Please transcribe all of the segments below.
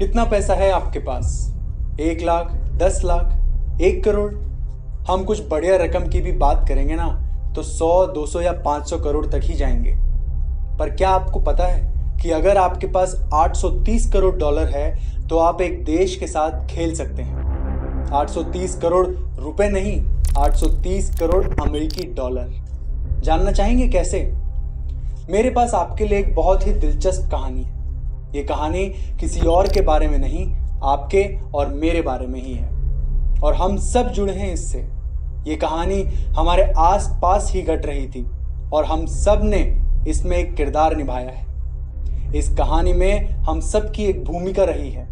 कितना पैसा है आपके पास? 1 लाख, 10 लाख, 1 करोड़? हम कुछ बढ़िया रकम की भी बात करेंगे ना तो 100, 200 या 500 करोड़ तक ही जाएंगे। पर क्या आपको पता है कि अगर आपके पास 830 करोड़ डॉलर है तो आप एक देश के साथ खेल सकते हैं। 830 करोड़ रुपए नहीं, 830 करोड़ अमेरिकी डॉलर। जानना चाहेंगे कैसे? मेरे पास आपके लिए एक बहुत ही दिलचस्प कहानी है। ये कहानी किसी और के बारे में नहीं, आपके और मेरे बारे में ही है, और हम सब जुड़े हैं इससे। ये कहानी हमारे आस पास ही घट रही थी और हम सब ने इसमें एक किरदार निभाया है। इस कहानी में हम सब की एक भूमिका रही है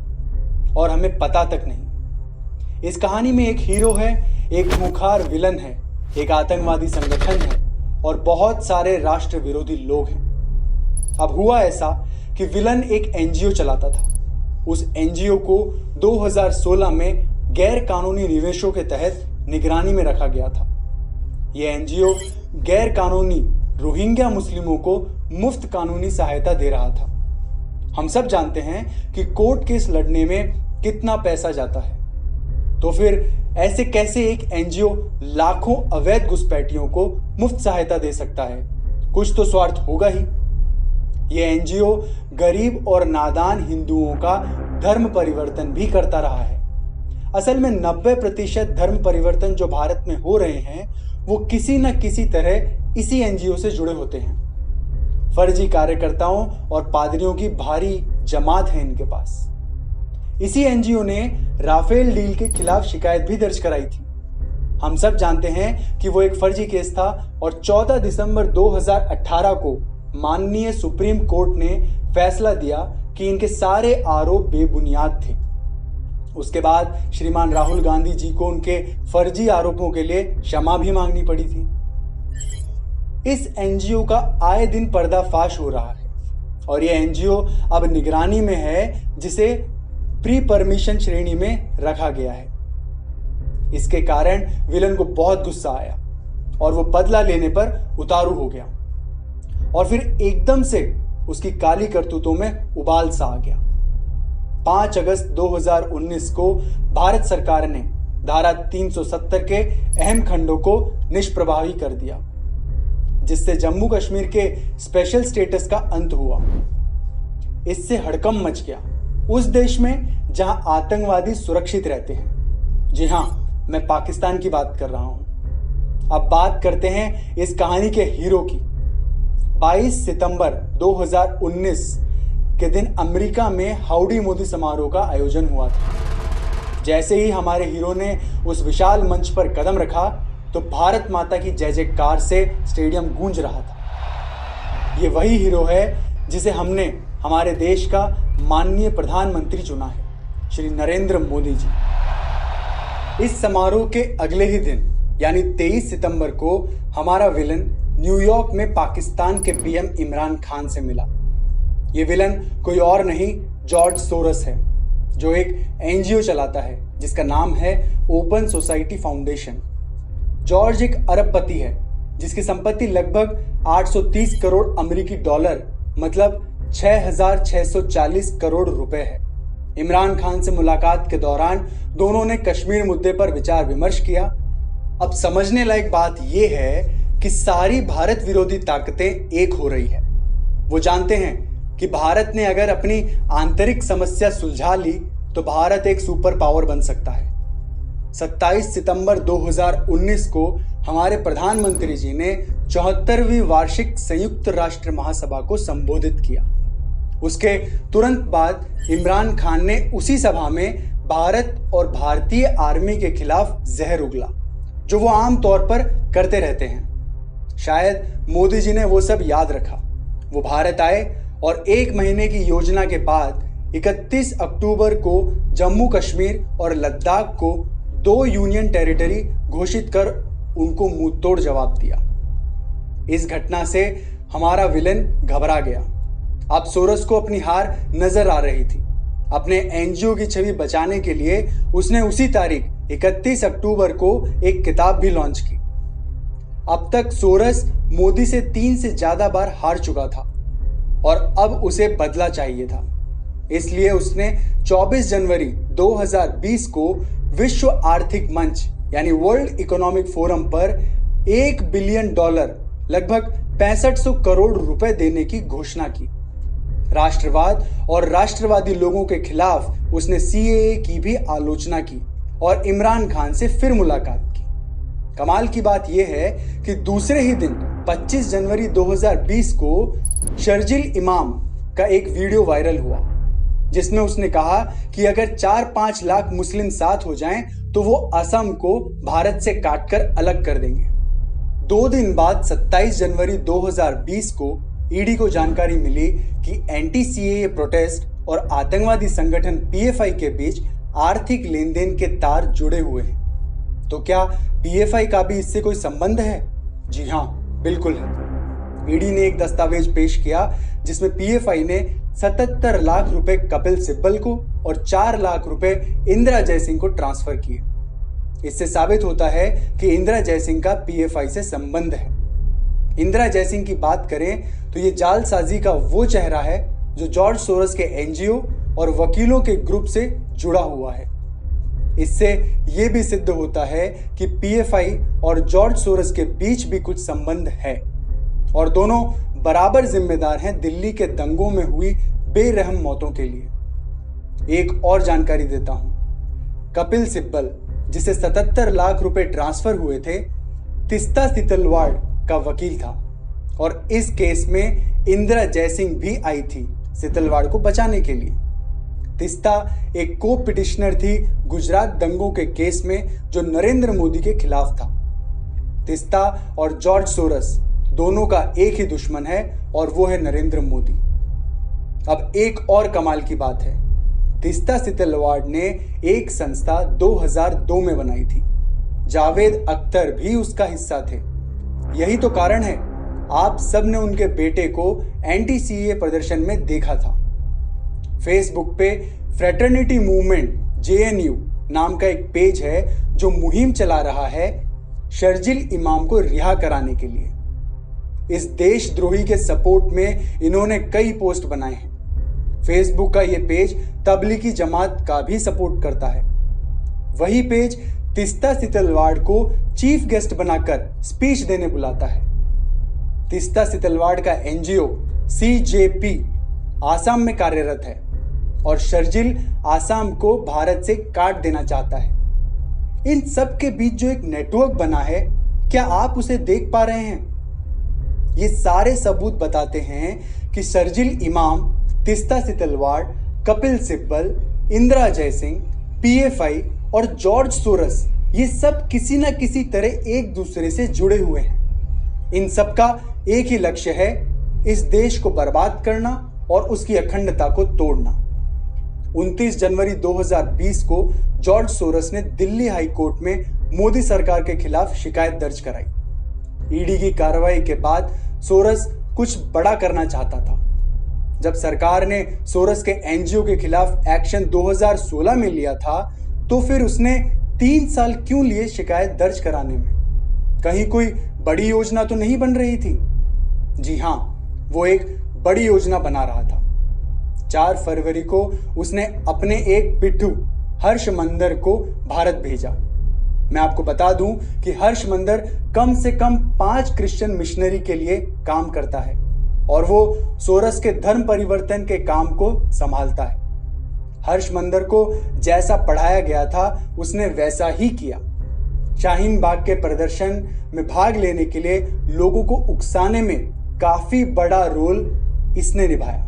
और हमें पता तक नहीं। इस कहानी में एक हीरो है, एक खूंखार विलन है, एक आतंकवादी संगठन है और बहुत सारे राष्ट्र विरोधी लोग हैं। अब हुआ ऐसा कि विलन एक एनजीओ चलाता था। उस एनजीओ को 2016 में गैर कानूनी निवेशों के तहत निगरानी में रखा गया था। यह एनजीओ गैर कानूनी रोहिंग्या मुस्लिमों को मुफ्त कानूनी सहायता दे रहा था। हम सब जानते हैं कि कोर्ट केस लड़ने में कितना पैसा जाता है, तो फिर ऐसे कैसे एक एनजीओ लाखों अवैध घुसपैठियों को मुफ्त सहायता दे सकता है? कुछ तो स्वार्थ होगा ही। यह एनजीओ गरीब और नादान हिंदुओं का धर्म परिवर्तन भी करता रहा है। असल में 90% धर्म परिवर्तन जो भारत में हो रहे हैं वो किसी न किसी तरह इसी एनजीओ से जुड़े होते हैं। फर्जी कार्यकर्ताओं और पादरियों की भारी जमात है इनके पास। इसी एनजीओ ने राफेल डील के खिलाफ शिकायत भी दर्ज कराई थी। हम सब जानते हैं कि वो एक फर्जी केस था और 14 दिसंबर 2018 को माननीय सुप्रीम कोर्ट ने फैसला दिया कि इनके सारे आरोप बेबुनियाद थे। उसके बाद श्रीमान राहुल गांधी जी को उनके फर्जी आरोपों के लिए क्षमा भी मांगनी पड़ी थी। इस एनजीओ का आए दिन पर्दाफाश हो रहा है और यह एनजीओ अब निगरानी में है, जिसे प्री परमिशन श्रेणी में रखा गया है। इसके कारण विलन को बहुत गुस्सा आया और वो बदला लेने पर उतारू हो गया और फिर एकदम से उसकी काली करतूतों में उबाल सा आ गया। 5 अगस्त 2019 को भारत सरकार ने धारा 370 के अहम खंडों को निष्प्रभावी कर दिया, जिससे जम्मू कश्मीर के स्पेशल स्टेटस का अंत हुआ। इससे हड़कंप मच गया उस देश में जहां आतंकवादी सुरक्षित रहते हैं। जी हां, मैं पाकिस्तान की बात कर रहा हूं। अब बात करते हैं इस कहानी के हीरो की। 22 सितंबर 2019 के दिन अमेरिका में हाउडी मोदी समारोह का आयोजन हुआ था। जैसे ही हमारे हीरो ने उस विशाल मंच पर कदम रखा तो भारत माता की जय जयकार से स्टेडियम गूंज रहा था। ये वही हीरो है जिसे हमने हमारे देश का माननीय प्रधानमंत्री चुना है, श्री नरेंद्र मोदी जी। इस समारोह के अगले ही दिन यानी 23 सितंबर को हमारा विलन न्यूयॉर्क में पाकिस्तान के पीएम इमरान खान से मिला। ये विलन कोई और नहीं, जॉर्ज सोरस है, जो एक एनजीओ चलाता है जिसका नाम है ओपन सोसाइटी फाउंडेशन। जॉर्ज एक अरबपति है जिसकी संपत्ति लगभग 830 करोड़ अमेरिकी डॉलर मतलब 6,640 करोड़ रुपए है। इमरान खान से मुलाकात के दौरान दोनों ने कश्मीर मुद्दे पर विचार विमर्श किया। अब समझने लायक बात यह है कि सारी भारत विरोधी ताकतें एक हो रही है। वो जानते हैं कि भारत ने अगर अपनी आंतरिक समस्या सुलझा ली तो भारत एक सुपर पावर बन सकता है। 27 सितंबर 2019 को हमारे प्रधानमंत्री जी ने 74वीं वार्षिक संयुक्त राष्ट्र महासभा को संबोधित किया। उसके तुरंत बाद इमरान खान ने उसी सभा में भारत और भारतीय आर्मी के खिलाफ जहर उगला, जो वो आम तौर पर करते रहते हैं। शायद मोदी जी ने वो सब याद रखा। वो भारत आए और 1 महीने की योजना के बाद 31 अक्टूबर को जम्मू कश्मीर और लद्दाख को 2 यूनियन टेरिटरी घोषित कर उनको मुंह तोड़ जवाब दिया। इस घटना से हमारा विलन घबरा गया। अब सोरस को अपनी हार नजर आ रही थी। अपने एनजीओ की छवि बचाने के लिए उसने उसी तारीख 31 अक्टूबर को एक किताब भी लॉन्च की। अब तक सोरस मोदी से 3 से ज्यादा बार हार चुका था और अब उसे बदला चाहिए था। इसलिए उसने 24 जनवरी 2020 को विश्व आर्थिक मंच यानी वर्ल्ड इकोनॉमिक फोरम पर $1 बिलियन लगभग 6500 करोड़ रुपए देने की घोषणा की। राष्ट्रवाद और राष्ट्रवादी लोगों के खिलाफ उसने सीएए की भी आलोचना की और इमरान खान से फिर मुलाकात की। कमाल की बात यह है कि दूसरे ही दिन 25 जनवरी 2020 को शर्जिल इमाम का एक वीडियो वायरल हुआ जिसमें उसने कहा कि अगर 4-5 लाख मुस्लिम साथ हो जाएं तो वो असम को भारत से काटकर अलग कर देंगे। 2 दिन बाद 27 जनवरी 2020 को ईडी को जानकारी मिली कि एंटी सीएए प्रोटेस्ट और आतंकवादी संगठन पीएफआई के बीच आर्थिक लेन देन के तार जुड़े हुए हैं। तो क्या पीएफआई का भी इससे कोई संबंध है? जी हाँ, बिल्कुल है। ईडी ने एक दस्तावेज पेश किया जिसमें पीएफआई ने 77 लाख रुपए कपिल सिब्बल को और 4 लाख रुपए इंदिरा जयसिंह को ट्रांसफर किए। इससे साबित होता है कि इंदिरा जयसिंह का पीएफआई से संबंध है। इंदिरा जयसिंह की बात करें तो ये जालसाजी का वो चेहरा है जो जॉर्ज सोरस के एनजीओ और वकीलों के ग्रुप से जुड़ा हुआ है। इससे ये भी सिद्ध होता है कि पीएफआई और जॉर्ज सोरस के बीच भी कुछ संबंध है और दोनों बराबर जिम्मेदार हैं दिल्ली के दंगों में हुई बेरहम मौतों के लिए। एक और जानकारी देता हूं, कपिल सिब्बल जिसे 77 लाख रुपए ट्रांसफर हुए थे, तिस्ता सितलवाड़ का वकील था और इस केस में इंदिरा जयसिंह भी आई थी सितलवाड़ को बचाने के लिए। तिस्ता एक को पिटिशनर थी गुजरात दंगों के केस में जो नरेंद्र मोदी के खिलाफ था। तिस्ता और जॉर्ज सोरस दोनों का एक ही दुश्मन है और वो है नरेंद्र मोदी। अब एक और कमाल की बात है, तिस्ता सितलवाड़ ने एक संस्था 2002 में बनाई थी। जावेद अख्तर भी उसका हिस्सा थे। यही तो कारण है आप सब ने उनके बेटे को एंटी सीएए प्रदर्शन में देखा था। फेसबुक पे फ्रेटर्निटी मूवमेंट जेएनयू नाम का एक पेज है जो मुहिम चला रहा है शर्जिल इमाम को रिहा कराने के लिए। इस देशद्रोही के सपोर्ट में इन्होंने कई पोस्ट बनाए हैं। फेसबुक का यह पेज तबलीगी जमात का भी सपोर्ट करता है। वही पेज तिस्ता सितलवाड़ को चीफ गेस्ट बनाकर स्पीच देने बुलाता है। तिस्ता सितलवाड़ का एनजीओ सीजेपी आसाम में कार्यरत है और शर्जिल आसाम को भारत से काट देना चाहता है। इन सब के बीच जो एक नेटवर्क बना है, क्या आप उसे देख पा रहे हैं? ये सारे सबूत बताते हैं कि शर्जिल इमाम, तिस्ता सितलवाड़, कपिल सिब्बल, इंदिरा जयसिंह, पीएफआई और जॉर्ज सोरस ये सब किसी न किसी तरह एक दूसरे से जुड़े हुए हैं। इन सब का एक ही लक्ष्य है, इस देश को बर्बाद करना और उसकी अखंडता को तोड़ना। 29 जनवरी 2020 को जॉर्ज सोरस ने दिल्ली हाई कोर्ट में मोदी सरकार के खिलाफ शिकायत दर्ज कराई। ईडी की कार्रवाई के बाद सोरस कुछ बड़ा करना चाहता था। जब सरकार ने सोरस के एनजीओ के खिलाफ एक्शन 2016 में लिया था, तो फिर उसने 3 साल क्यों लिए शिकायत दर्ज कराने में? कहीं कोई बड़ी योजना तो नहीं बन रही थी? जी हां, वो एक बड़ी योजना बना रहा था। 4 फरवरी को उसने अपने एक पिट्ठू हर्ष मंदर को भारत भेजा। मैं आपको बता दूं कि हर्ष मंदर कम से कम 5 क्रिश्चियन मिशनरी के लिए काम करता है और वो सोरस के धर्म परिवर्तन के काम को संभालता है। हर्ष मंदर को जैसा पढ़ाया गया था उसने वैसा ही किया। शाहीन बाग के प्रदर्शन में भाग लेने के लिए लोगों को उकसाने में काफी बड़ा रोल इसने निभाया।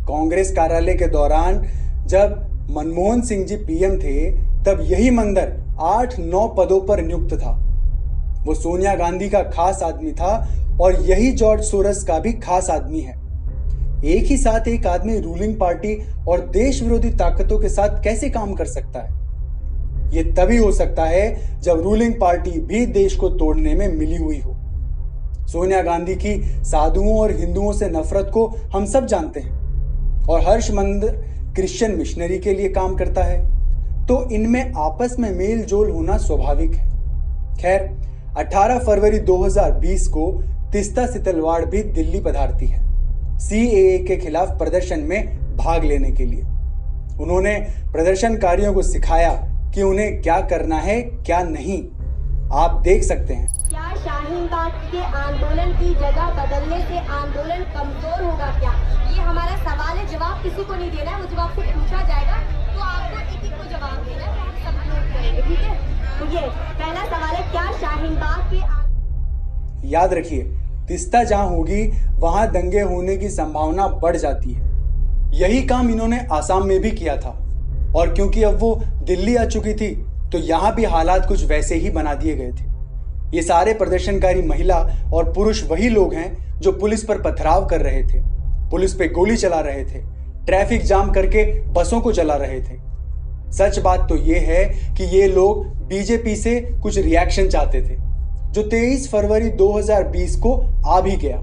कांग्रेस कार्यालय के दौरान जब मनमोहन सिंह जी पीएम थे, तब यही मंदर 8-9 पदों पर नियुक्त था। वो सोनिया गांधी का खास आदमी था और यही जॉर्ज सोरस का भी खास आदमी है। एक ही साथ एक आदमी रूलिंग पार्टी और देश विरोधी ताकतों के साथ कैसे काम कर सकता है? ये तभी हो सकता है जब रूलिंग पार्टी भी देश को तोड़ने में मिली हुई हो। सोनिया गांधी की साधुओं और हिंदुओं से नफरत को हम सब जानते हैं और हर्ष मंदर क्रिश्चियन मिशनरी के लिए काम करता है, तो इनमें आपस में मेल जोल होना स्वाभाविक है। खैर, 18 फरवरी 2020 को तिस्ता सितलवाड़ भी दिल्ली पधारती है सीएए के खिलाफ प्रदर्शन में भाग लेने के लिए। उन्होंने प्रदर्शनकारियों को सिखाया कि उन्हें क्या करना है क्या नहीं। आप देख सकते हैं। क्या शाहीन बाग के आंदोलन की जगह बदलने से आंदोलन कमजोर होगा क्या? ये हमारा सवाल है, जवाब किसी को नहीं देना है, वो जवाब से पूछा जाएगा तो आपको एक एक को जवाब देना है, हम सब नोट करेंगे, ठीक है? तो ये पहला सवाल है, क्या शाहीन बाग के याद रखिए, तिस्ता जहां होगी वहां दंगे होने की संभावना बढ़ जाती है। यही काम इन्होंने आसाम में भी किया था, और क्योंकि अब वो दिल्ली आ चुकी थी तो यहां भी हालात कुछ वैसे ही बना दिए गए थे। ये सारे प्रदर्शनकारी महिला और पुरुष वही लोग हैं जो पुलिस पर पथराव कर रहे थे, पुलिस पे गोली चला रहे थे, ट्रैफिक जाम करके बसों को जला रहे थे। सच बात तो ये है कि ये लोग बीजेपी से कुछ रिएक्शन चाहते थे, जो 23 फरवरी 2020 को आ भी गया,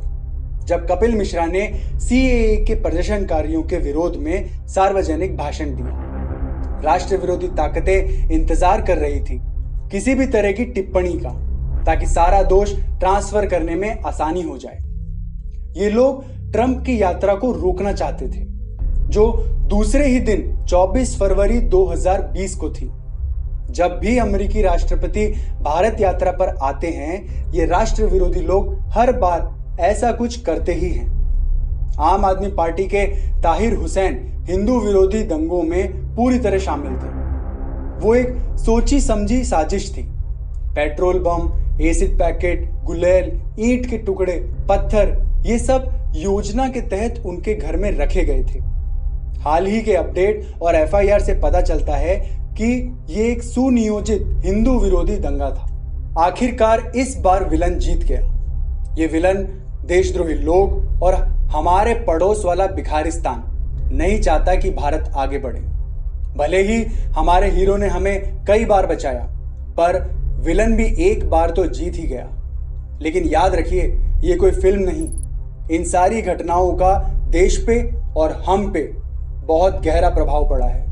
जब कपिल मिश्रा ने सीएए के प्रदर्शनकारियों के विरोध में सार्वजनिक भाषण दिया। राष्ट्र विरोधी ताकतें इंतजार कर रही थी किसी भी तरह की टिप्पणी का, ताकि सारा दोष ट्रांसफर करने में आसानी हो जाए। ये लोग ट्रंप की यात्रा को रोकना चाहते थे, जो दूसरे ही दिन 24 फरवरी 2020 को थी। जब भी अमेरिकी राष्ट्रपति भारत यात्रा पर आते हैं, ये राष्ट्र विरोधी लोग हर बार ऐसा कुछ करते ही हैं। आम आदमी पार्टी के ताहिर हुसैन हिंदू विरोधी दंगों में पूरी तरह शामिल थे। वो एक सोची समझी साजिश थी। पेट्रोल बम, एसिड पैकेट, गुलेल, ईंट के टुकड़े, पत्थर, ये सब योजना के तहत उनके घर में रखे गए थे। हाल ही के अपडेट और एफआईआर से पता चलता है कि ये एक सुनियोजित हिंदू विरोधी दंगा था। आखिरकार इस बार विलन जीत गया। ये विलन देशद्रोही लोग और हमारे पड़ोस वाला भिखारिस्तान नहीं चाहता कि भारत आगे बढ़े। भले ही हमारे हीरो ने हमें कई बार बचाया, पर विलन भी एक बार तो जीत ही गया। लेकिन याद रखिए, ये कोई फिल्म नहीं। इन सारी घटनाओं का देश पे और हम पे बहुत गहरा प्रभाव पड़ा है।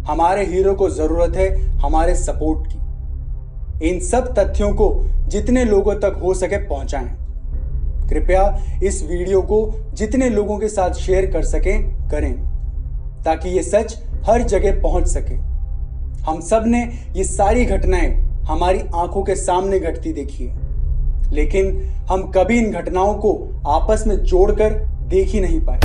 हमारे हीरो को जरूरत है हमारे सपोर्ट की। इन सब तथ्यों को जितने लोगों तक हो सके पहुंचाएं। कृपया इस वीडियो को जितने लोगों के साथ शेयर कर सकें करें, ताकि ये सच हर जगह पहुंच सके। हम सब ने ये सारी घटनाएं हमारी आंखों के सामने घटती देखी है, लेकिन हम कभी इन घटनाओं को आपस में जोड़कर देख ही नहीं पाए।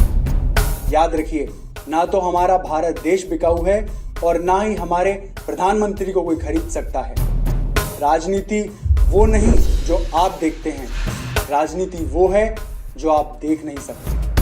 याद रखिए, ना तो हमारा भारत देश बिकाऊ है और ना ही हमारे प्रधानमंत्री को कोई खरीद सकता है। राजनीति वो नहीं जो आप देखते हैं, राजनीति वो है जो आप देख नहीं सकते।